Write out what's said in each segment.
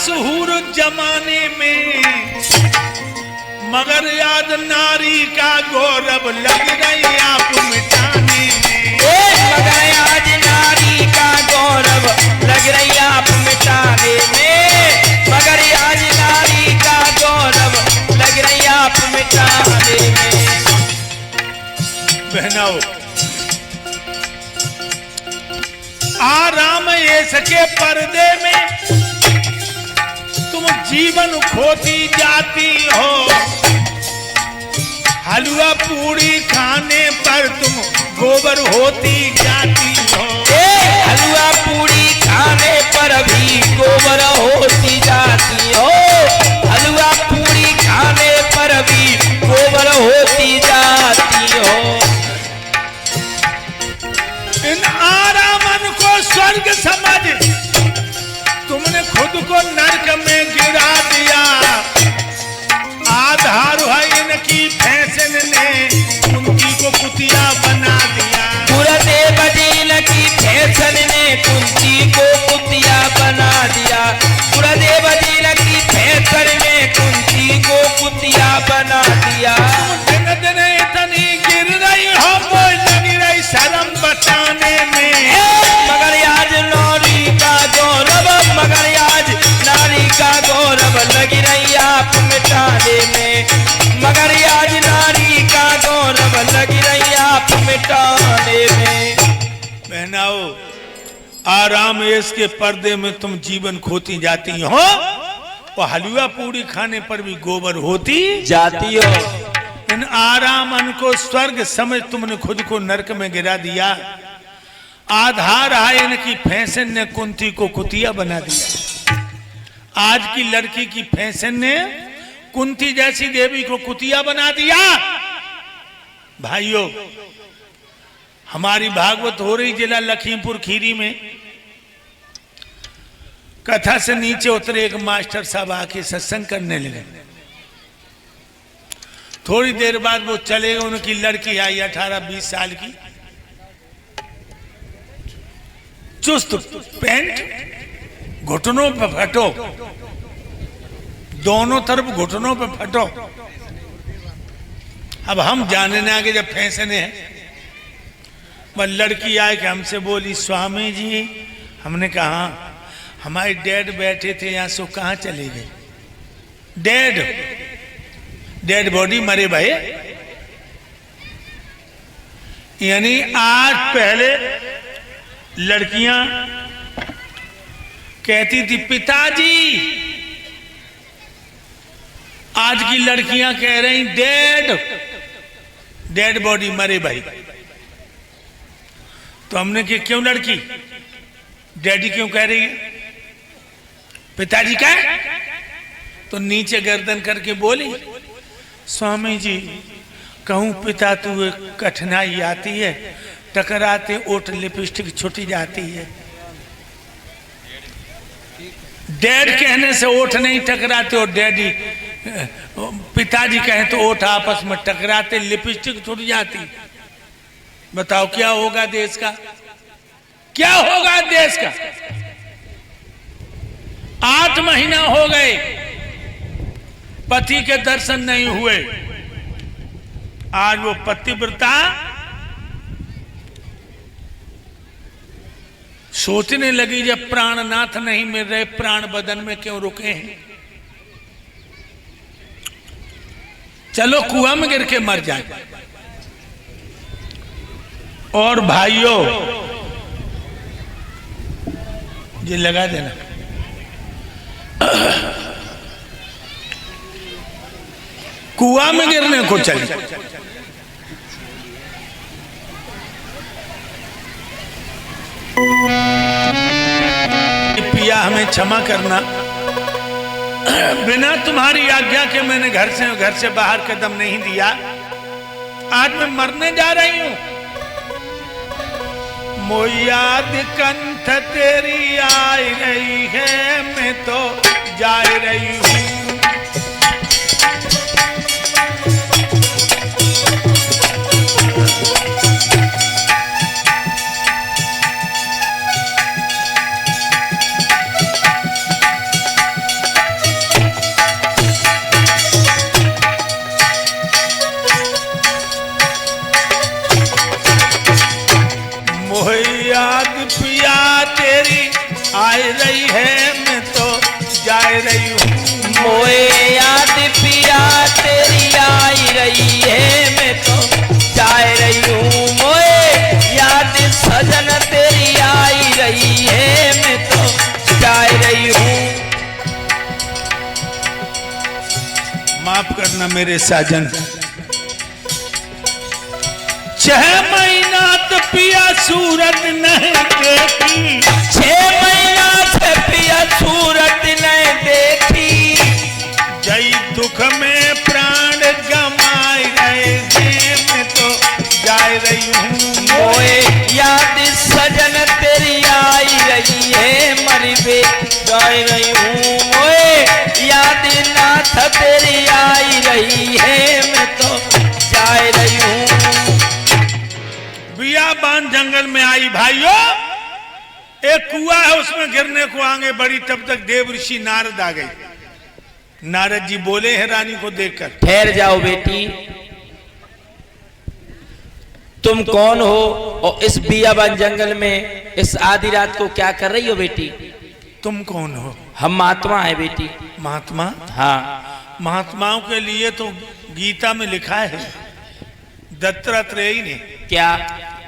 मशहूर जमाने में, मगर याद नारी का गौरव लग रही आप मिटाने में। मगर आज नारी का गौरव लग रही आप मिटाने में, मगर आज नारी का गौरव लग रही आप मिटाने में। बहनों, आराम इसके पर्दे में तुम जीवन खोती जाती हो, हलवा पूरी खाने पर तुम गोबर होती जाती हो। हलवा पूरी खाने पर भी गोबर होती जाती हो, हलवा पूरी खाने पर भी गोबर होती जाती हो। इन आरामन को स्वर्ग समझ तुमने खुद को नरक में गिरा दिया। आधार है इनकी फैशन ने कुंती को कुतिया बना दिया। गुरुदेव जी की फैशन ने कुंती को कुतिया बना दिया। गुरुदेव जी की फैशन ने कुंती को कुतिया बना दिया। दिन दिन इतनी गिर रही हो, बोल लगी रही शर्म बचाने में। मगर आज नारी का गौरव, मगर आज नारी का गौरव लगी रही आप मिटाने में, मगर आज नारी का गौरव लगी रही आप मिटाने में। बहनाओ, आराम इसके पर्दे में तुम जीवन खोती जाती हो और हलवा पूरी खाने पर भी गोबर होती जाती हो। इन आरामन को स्वर्ग समझ तुमने खुद को नरक में गिरा दिया। आधार है इनकी फैशन ने कुंती को कुतिया बना दिया। आज की लड़की की फैशन ने कुंती जैसी देवी को कुतिया बना दिया। भाइयों, हमारी भागवत हो रही जिला लखीमपुर खीरी में, कथा से नीचे उतरे एक मास्टर साहब आके सत्संग करने लगे। थोड़ी देर बाद वो चले गए। उनकी लड़की आई 18-20 साल की, चुस्त पैंट, घुटनों पे फटो, दोनों तरफ घुटनों पे फटो। अब हम जानने आगे जब फैशन है, वह लड़की आए कि हमसे बोली, स्वामी जी, हमने कहा हमारे डैड बैठे थे यहां से, कहां चले गए? डेड बॉडी मरे भाई। यानी आज पहले लड़कियां कहती थी पिताजी, आज की लड़कियां कह रही डेड बॉडी मरे भाई। तो हमने कि क्यों लड़की डैडी क्यों कह रही है, पिताजी का? तो नीचे गर्दन करके बोली, स्वामी जी कहूं पिता तू कठिनाई आती है, टकराते ओट लिपस्टिक छुटी जाती है। डैड कहने से ओठ नहीं टकराते, और डैडी पिताजी कहें तो ओठ आपस में टकराते, लिपस्टिक छुट जाती। बताओ क्या होगा देश का, क्या होगा देश का? 8 महीना हो गए पति के दर्शन नहीं हुए। आज वो पतिव्रता सोचने लगी, जब प्राणनाथ नहीं मिल रहे, प्राण बदन में क्यों रुके हैं? चलो कुआं में गिर के मर जाए। और भाइयों, ये लगा देना, कुआं में गिरने को चले। पिया हमें क्षमा करना, बिना तुम्हारी आज्ञा के मैंने घर से बाहर कदम नहीं दिया। आज मैं मरने जा रही हूं। मोयाद कंठ तेरी आई रही है, मैं तो जा रही हूं। याद पिया तेरी आए रही है, मैं तो जाए रही हूँ। मोए याद पिया तेरी आई रही है, मैं तो जाए रही हूँ। मोए याद सजन तेरी आई रही है, मैं तो जाए रही हूँ। माफ करना मेरे साजन, 6 महीना तो पिया सूरत नहीं देखी, 6 महीना से पिया सूरत नहीं देखी। जई दुख में प्राण गमाए गए हैं, मैं तो जाए रही हूँ। मोए याद सजन तेरी आई रही है, मरी बे जाए रही हूँ। मोए याद नाथ तेरी आई रही है, मैं तो जाए रही हूँ। बियाबान जंगल में आई भाइयों, एक कुआं है, उसमें गिरने को आगे बढ़ी, तब तक देव ऋषि नारद आ गए। नारद जी बोले हैं रानी को देखकर, ठहर जाओ बेटी, तुम कौन हो और इस बियाबान जंगल में इस आधी रात को क्या कर रही हो बेटी? तुम कौन हो? हम महात्मा है बेटी। महात्मा? हाँ। महात्माओं के लिए तो गीता में लिखा है दत्तात्रेय ने, क्या?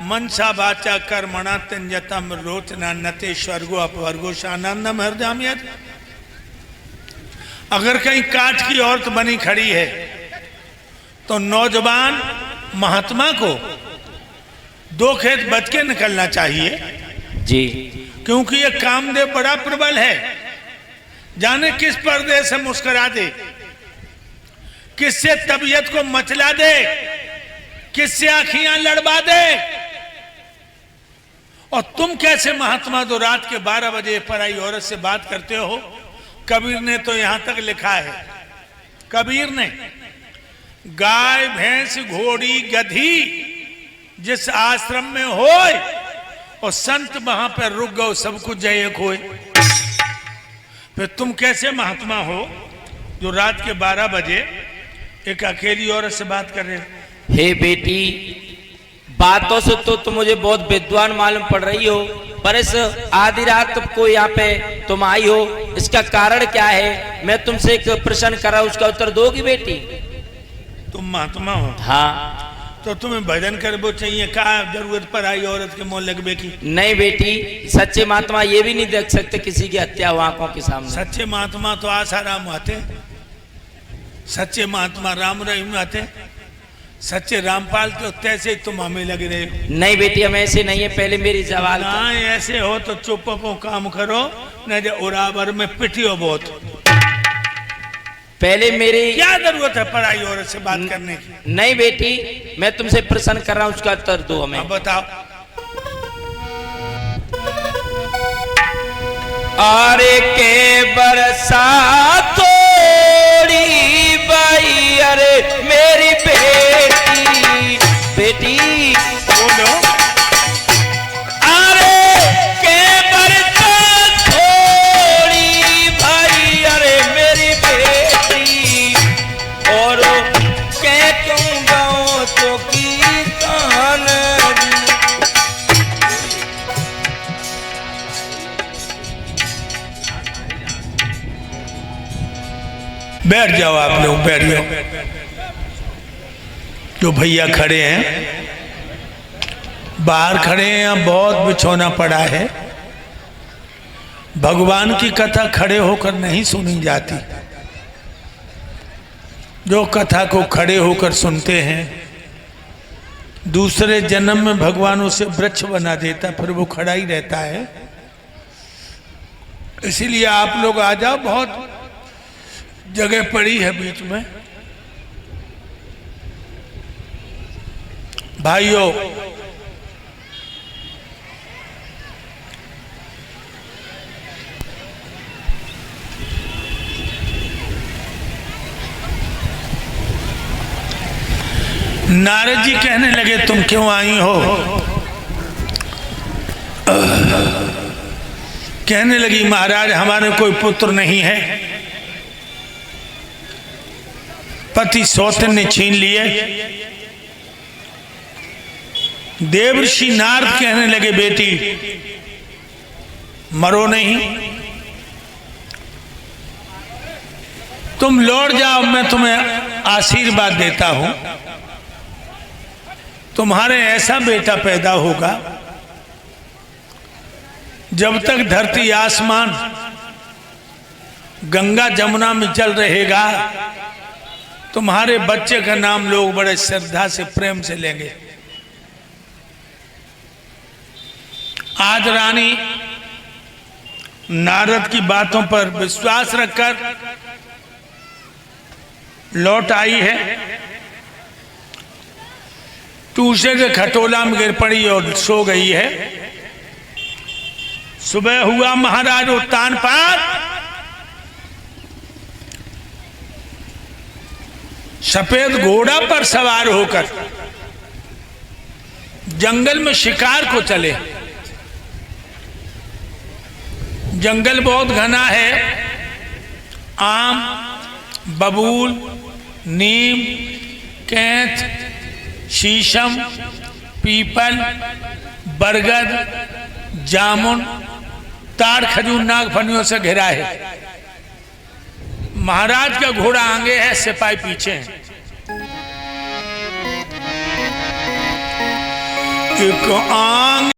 मनसा वाचा कर्मणा त्यजतम रोचना नते स्वर्गो अपवर्गो शानंदम हरजाम्यत। अगर कहीं काठ की औरत बनी खड़ी है तो नौजवान महात्मा को 2 खेत बच के निकलना चाहिए जी, क्योंकि ये कामदेव बड़ा प्रबल है। जाने किस पर्दे से मुस्कुरा दे, किससे तबीयत को मचला दे, किससे आंखियां लड़वा दे। और तुम कैसे महात्मा दो रात के 12 बजे पराई औरत से बात करते हो? कबीर ने तो यहां तक लिखा है, कबीर ने, गाय भैंस घोड़ी गधी जिस आश्रम में होए और संत वहां पर रुक गए, सब कुछ जय एक होए। फिर तुम कैसे महात्मा हो जो रात के 12 बजे एक अकेली औरत से बात कर रहे हो? हे बेटी, बातों से तो तुम मुझे बहुत विद्वान मालूम पड़ रही हो, पर इस आधी रात को यहाँ पे तुम आई हो, इसका कारण क्या है? मैं तुमसे एक प्रश्न कर रहा हूं, उसका उत्तर दोगी बेटी? तुम महात्मा हो? हाँ। तो तुम्हें भजन करबो चाहिए, कहा जरूरत पर आई औरत के मोह लगबे की? नहीं बेटी, सच्चे महात्मा ये भी नहीं देख सकते किसी की हत्या हो आंखों के सामने। सच्चे महात्मा तो आसाराम आते, सच्चे महात्मा राम रहीम आते, सच्चे रामपाल तो तैसे ही तुम हमें लग रहे हो। नहीं बेटी, हम ऐसे नहीं है, पहले मेरी सवाल। ना ऐसे हो तो चुप हो, काम करो, न जो उरावर में पिटियो बहुत। पहले मेरी क्या जरूरत है पराई औरत से बात करने की? नहीं बेटी, मैं तुमसे प्रश्न कर रहा हूं, उसका उत्तर दो हमें। अब बताओ। आरे के बरसा तोड़ी बाई, अरे मेरी बेटी, बेटी बोलो। अरे के बरसा तोड़ी भाई, अरे मेरी बेटी, और के तुम गाओ तो की कान। बैठ जाओ आप लोग, बैठ जाओ। जो भैया खड़े हैं बाहर खड़े हैं, बहुत बिछोना पड़ा है। भगवान की कथा खड़े होकर नहीं सुनी जाती। जो कथा को खड़े होकर सुनते हैं, दूसरे जन्म में भगवान उसे वृक्ष बना देता, फिर वो खड़ा ही रहता है। इसीलिए आप लोग आ जाओ, बहुत जगह पड़ी है बीच में। भाइयों, नारद जी कहने लगे तुम क्यों आई हो? कहने लगी महाराज हमारे कोई पुत्र नहीं है, पति सौतन ने छीन लिए, देवर्षि नारद कहने लगे, बेटी मरो नहीं, तुम लौट जाओ, मैं तुम्हें आशीर्वाद देता हूं। तुम्हारे ऐसा बेटा पैदा होगा, जब तक धरती आसमान गंगा जमुना में चल रहेगा, तुम्हारे बच्चे का नाम लोग बड़े श्रद्धा से प्रेम से लेंगे। आज रानी नारद की बातों पर विश्वास रखकर लौट आई है, टूसे के खटोला में गिर पड़ी और सो गई है। सुबह हुआ महाराज उत्तान पार, सफेद घोड़ा पर सवार होकर जंगल में शिकार को चले। जंगल बहुत घना है, आम, बबूल, नीम, कैथ, शीशम, पीपल, बरगद, जामुन, ताड़, खजूर, नागफनियों से घिरा है। महाराज का घोड़ा आगे है, सिपाही पीछे है। एक आंग